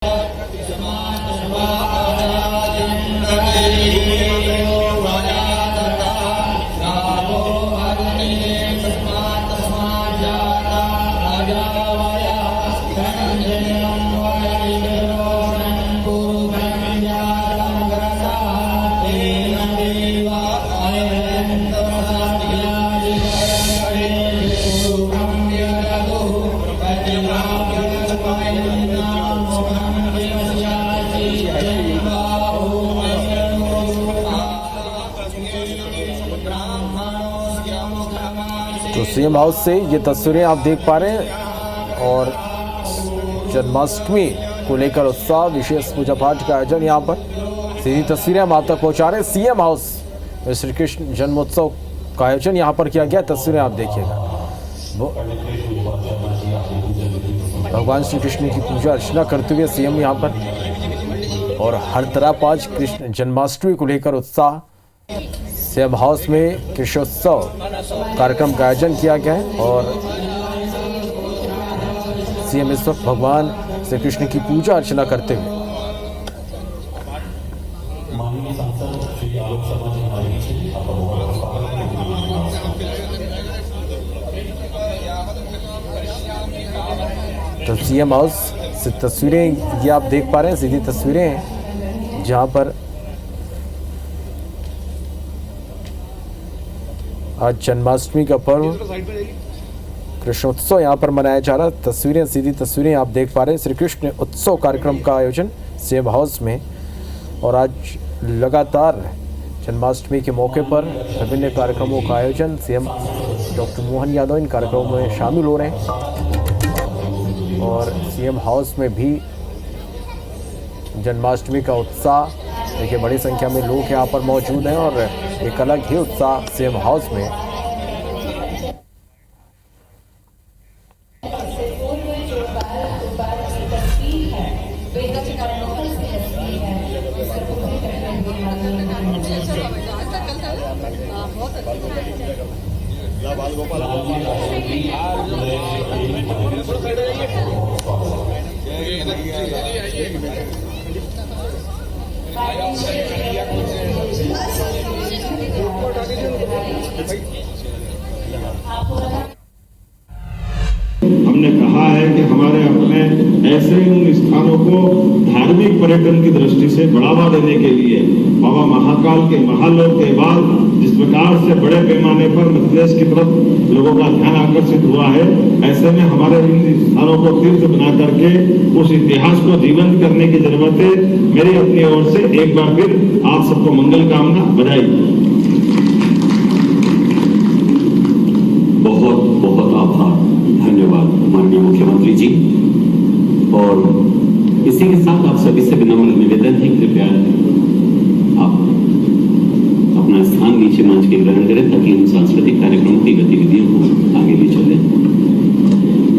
तो CM house से ये तस्वीरें आप देख पा रहे हैं और जन्माष्टमी को लेकर उत्साह, विशेष पूजा पाठ का आयोजन यहाँ पर सीधी तस्वीरें हम आप तक पहुँचा रहे हैं। सीएम हाउस में श्री कृष्ण जन्मोत्सव का आयोजन यहाँ पर किया गया। तस्वीरें आप देखिएगा, भगवान श्री कृष्ण की पूजा अर्चना करते हुए सीएम यहाँ पर, और हर तरफ आज कृष्ण जन्माष्टमी को लेकर उत्साह। सीएम हाउस में कृष्णोत्सव कार्यक्रम का आयोजन किया गया है और सीएम इस वक्त भगवान श्री कृष्ण की पूजा अर्चना करते हुए। तो सीएम हाउस से तस्वीरें ये आप देख पा रहे हैं, सीधी तस्वीरें हैं जहां पर आज जन्माष्टमी का पर्व कृष्णोत्सव यहाँ पर मनाया जा रहा है। तस्वीरें, सीधी तस्वीरें आप देख पा रहे हैं। श्री कृष्ण उत्सव कार्यक्रम का आयोजन सीएम हाउस में, और आज लगातार जन्माष्टमी के मौके पर विभिन्न कार्यक्रमों का आयोजन। सीएम डॉक्टर मोहन यादव इन कार्यक्रमों में शामिल हो रहे हैं और सीएम हाउस में भी जन्माष्टमी का उत्साह। देखिए, बड़ी संख्या में लोग यहाँ पर मौजूद हैं और एक अलग ही उत्साह सीएम हाउस में। हमने कहा है कि हमारे अपने ऐसे उन स्थानों को धार्मिक पर्यटन की दृष्टि से बढ़ावा देने के लिए बाबा महाकाल के महालोक के बाद जिस प्रकार से बड़े पैमाने पर मध्य प्रदेश की तरफ लोगों का ध्यान आकर्षित हुआ है, ऐसे में हमारे इन स्थानों को तीर्थ बना करके उस इतिहास को जीवंत करने की जरूरत है। मेरी अपनी ओर से एक बार फिर आप सबको मंगल कामना, बधाई। बहुत बहुत आभार, धन्यवाद माननीय मुख्यमंत्री जी। और इसी के साथ आप सभी से विनम्र निवेदन है, कृपया आप अपना स्थान नीचे मंच के ग्रहण करें ताकि हम सांस्कृतिक कार्यक्रमों की गतिविधियों को आगे ले चलें।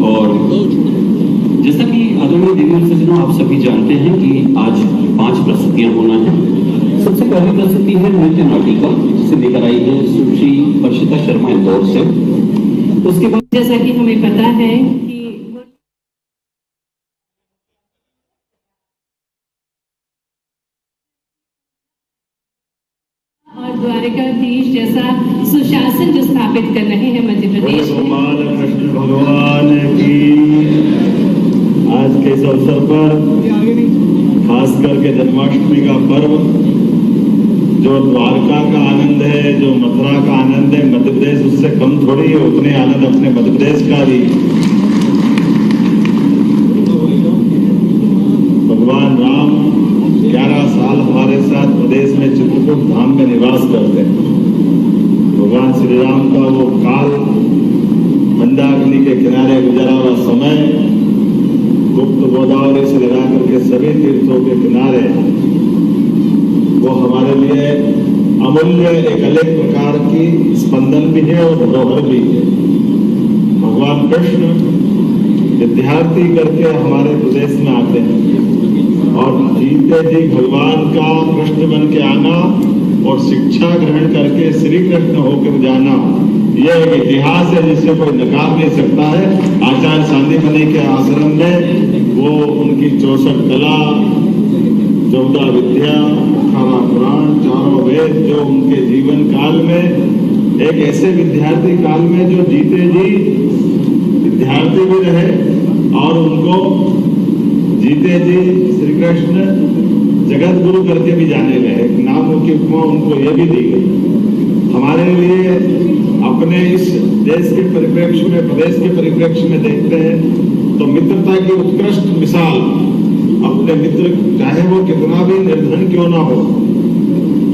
और जैसा कि आदरणीय देवी और सज्जनों, आप सभी जानते हैं कि आज 5 प्रस्तुतियां होना है। सबसे पहली प्रस्तुति है नृत्य नाटिका, जिसे लेकर आई है सुश्री वर्षिता शर्मा इंदौर से। उसके बाद जैसा कि हमें पता है कि और द्वारिकाधीश जैसा सुशासन जो स्थापित कर रहे हैं मध्य प्रदेश में। भगवान कृष्ण भगवान की आज के इस अवसर पर खास करके जन्माष्टमी का पर्व, जो द्वारका का आनंद है, जो मथुरा का आनंद है, मध्य प्रदेश उससे कम थोड़ी है। उतने आनंद अपने मध्य प्रदेश का भी। भगवान राम 11 साल हमारे साथ प्रदेश में चित्रकूट धाम में निवास करते हैं। भगवान श्री राम का वो काल, मंदाकिनी के किनारे गुजरा हुआ समय, गुप्त गोदावरी से लगा करके सभी तीर्थों के किनारे, वो हमारे लिए अमूल्य एक अलग प्रकार की स्पंदन भी है और धरोहर भी है। भगवान कृष्ण विद्यार्थी करके हमारे प्रदेश में आते हैं और जीते जी भगवान का कृष्ण बन के आना और शिक्षा ग्रहण करके श्री कृष्ण होकर जाना, यह एक इतिहास है जिसे कोई नकार नहीं सकता है। आचार्य सांदीपनि के आश्रम में वो उनकी 64 कला, 14 विद्या, 18 पुराण, 4 वेद जो उनके जीवन काल में एक ऐसे विद्यार्थी काल में जो जीते जी विद्यार्थी भी रहे और उनको जीते जी श्री कृष्ण जगत गुरु करके भी जाने गए। नाम की उपमा उनको ये भी दी गई। हमारे लिए अपने इस देश के परिप्रेक्ष्य में, प्रदेश के परिप्रेक्ष्य में देखते हैं तो मित्रता की उत्कृष्ट मिसाल अपने मित्र, चाहे वो कितना भी निर्धन क्यों ना हो,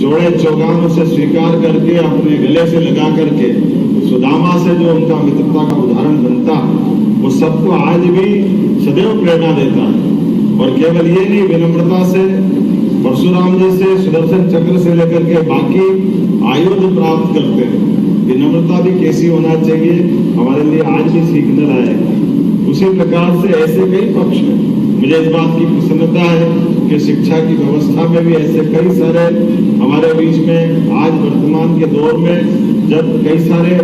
जोड़े चौगानों से स्वीकार करके अपने गले से लगा करके सुदामा से जो उनका मित्रता का उदाहरण बनता, वो सबको आज भी सदैव प्रेरणा देता है। और केवल ये नहीं, विनम्रता से परशुराम जी से, सुदर्शन चक्र से लेकर के बाकी आयुध प्राप्त करते हैं। विनम्रता भी कैसी होना चाहिए हमारे लिए आज भी सीखने लायक। उसी प्रकार से ऐसे कई पक्ष हैं। मुझे इस बात की प्रसन्नता है कि शिक्षा की व्यवस्था में भी ऐसे कई सारे हमारे बीच में आज वर्तमान के दौर में जब कई सारे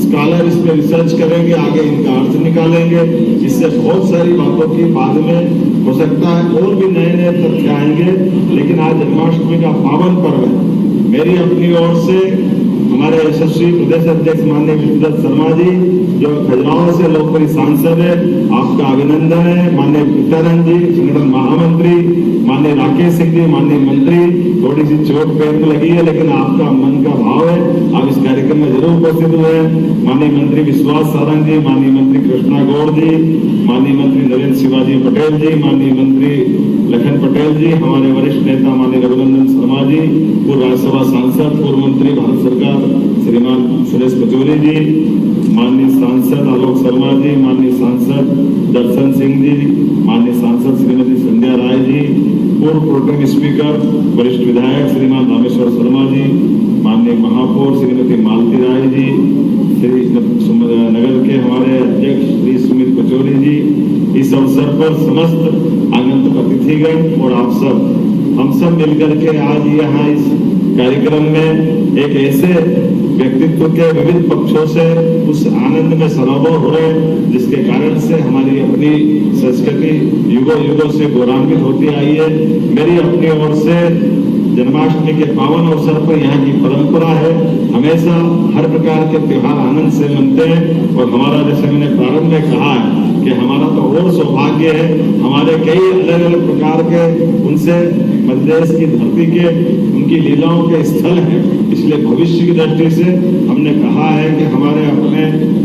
स्कॉलर इस पर रिसर्च करेंगे, आगे इनका अर्थ निकालेंगे, इससे बहुत सारी बातों की बाद में हो सकता है और भी नए नए तथ्य आएंगे। लेकिन आज जन्माष्टमी का पावन पर्व है। मेरी अपनी ओर से हमारे यशस्वी प्रदेश अध्यक्ष माननीय विष्णुदत्त शर्मा जी जो खजुराहो से लोकप्रिय सांसद है, आपका अभिनंदन है। माननीय पितारन जी संगठन महामंत्री, माननीय राकेश सिंह जी माननीय मंत्री, थोड़ी सी चोट पैर में लगी है लेकिन आपका मन का भाव है, आप इस कार्यक्रम में जरूर उपस्थित हुए। माननीय मंत्री विश्वास सारंग जी, माननीय मंत्री कृष्णा गौड़ जी, माननीय मंत्री नरेंद्र शिवाजी पटेल जी, माननीय मंत्री लखन पटेल जी, हमारे वरिष्ठ नेता माननीय रघुनंदन शर्मा जी, पूर्व राज्यसभा सांसद, पूर्व मंत्री भारत सरकार श्रीमान सुरेश पचौरी जी, माननीय सांसद आलोक शर्मा जी, माननीय सांसद दर्शन सिंह जी, माननीय सांसद श्रीमती संध्या राय जी, पूर्व प्रोटेम स्पीकर वरिष्ठ विधायक श्रीमान रामेश्वर शर्मा जी, माननीय महापौर श्रीमती मालती राय जी, श्री नगर के हमारे अध्यक्ष श्री सुमित पचौरी जी, इस अवसर पर समस्त आगंतुक अतिथिगण और आप सब, हम सब मिलकर के आज यहाँ इस कार्यक्रम में एक ऐसे व्यक्तित्व के विविध पक्षों से उस आनंद में सराबोर हो रहे हैं जिसके कारण से हमारी अपनी संस्कृति युगों युगों से गौरवान्वित होती आई है। मेरी अपनी ओर से जन्माष्टमी के पावन अवसर पर यहाँ की परंपरा है, हमेशा हर प्रकार के त्योहार आनंद से मनते हैं। और हमारा, जैसे मैंने प्रारंभ में कहा है कि हमारा तो और सौभाग्य है, हमारे कई अलग अलग प्रकार के उनसे मध्यदेश की धरती के उनकी लीलाओं के स्थल हैं। इसलिए भविष्य की दृष्टि से हमने कहा है कि हमारे अपने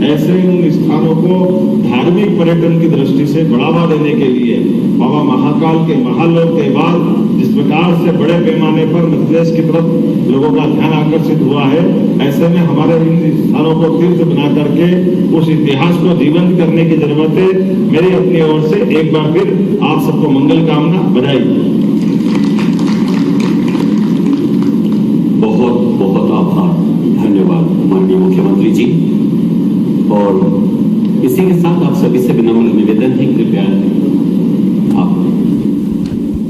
ऐसे उन स्थानों को धार्मिक पर्यटन की दृष्टि से बढ़ावा देने के लिए बाबा महाकाल के महालोक के बाद जिस प्रकार से बड़े पैमाने पर मध्यप्रदेश की तरफ लोगों का ध्यान आकर्षित हुआ है, ऐसे में हमारे इन स्थानों को तीर्थ बना करके उस इतिहास को जीवंत करने की जरूरत है। मेरी अपनी ओर से एक बार फिर आप सबको मंगल कामना, बधाई। बहुत बहुत आभार, धन्यवाद माननीय मुख्यमंत्री जी। और इसी के साथ आप सभी से विनम्र निवेदन है, कृपया आप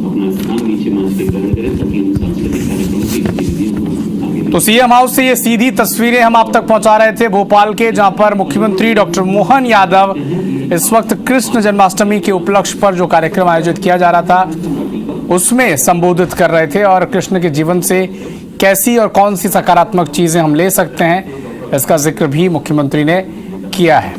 अपना स्थान नीचे मंच पे ग्रहण करें ताकि हम सांस्कृतिक कार्यक्रम की गतिविधियों को आगे। तो सीएम हाउस से ये सीधी तस्वीरें हम आप तक पहुंचा रहे थे भोपाल के, जहां पर मुख्यमंत्री डॉक्टर मोहन यादव इस वक्त कृष्ण जन्माष्टमी के उपलक्ष्य पर जो कार्यक्रम आयोजित किया जा रहा था उसमें संबोधित कर रहे थे और कृष्ण के जीवन से कैसी और कौन सी सकारात्मक चीजें हम ले सकते हैं इसका जिक्र भी मुख्यमंत्री ने किया है।